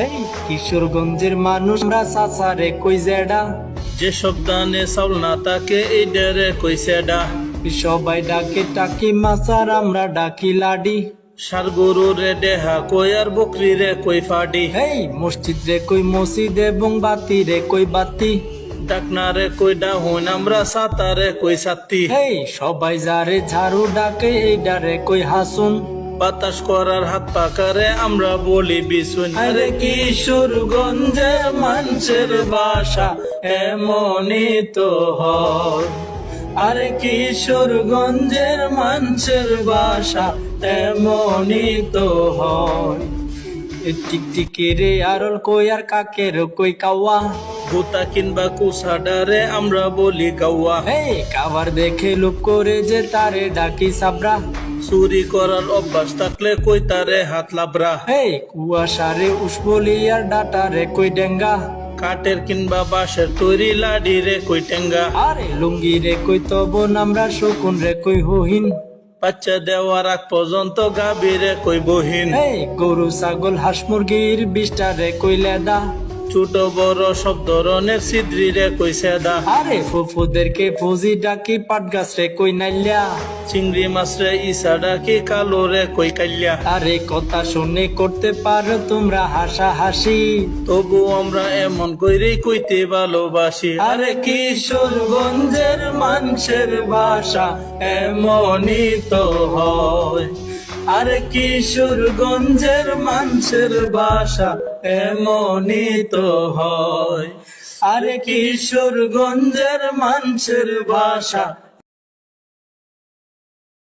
এই কিশোরগঞ্জের মানুষরা চাচারে কই জেডা, যেসব দানে চাউল না তাকে এই ডেরে কইছেডা। সবাই ডাকে টাকি মাচার আমরা ডাকি লাডি। সার গরু রে ডেহা কই আর বকরি রে কই ফাডি। এই মসজিদ রে কই মসজিদ এবং বাতি রে কই বাতি। ডাকনা রে কই ডাহুন আমরা সাতারে কই সাত্তি। এই সবাই যারে ঝাড়ু ডাকে এই ডারে কই হাসুন। বাতাস করার হাত পাকারে আমরা বলি বিশুন। আরে কিশোরগঞ্জের মানুষের ভাষা এমনই তো হয়। আরে কিশোরগঞ্জের মানুষের ভাষা এমনই তো হয়। টিকটিকি রে আরল কই আর কাকের কই কাওয়া। ভূতা কিংবা কুসাডারে আমরা বলি গাওয়া। এই কাবার দেখে লোক করে যে তারে ডাকি সাবরা। চুরি করার অভ্যাস থাকলে কই তারে হাত লাবরা। এই কুয়াশারে উসবলি আর ডাটারে কই ডেঙ্গা। কাঠের কিংবা বাঁশের তৈরি লাডি রে কই টেঙ্গা। আরে লুঙ্গি রে কই তবন আমরা শকুন রে কই হহিন। বাচ্চা দেওয়ার আগ পর্যন্ত গাবি রে কই বহিন। এই গরু ছাগল হাঁস মুরগির বিষ্টা রে কই লেদা। ছোট বড় সব ধরনের ছিদ্রি রে কই সেদা। আরে ফুফুদেরকে ফুজি ডাকি পাট গাছ রে কই নাইলা। চিংড়ি মাছ রে ইসা ডাকি কালো রে কই কাইয়া। আরে কথা শুনে করতে পারো তোমরা হাসা হাসি। তবু আমরা এমন কইরে কইতে ভালোবাসি। আরে কিশোরগঞ্জের মানুষের ভাষা এমনই তো হয়। আরে কিশোরগঞ্জের মানুষের ভাষা এমনই তো হয়। আরে কিশোরগঞ্জের মানুষের ভাষা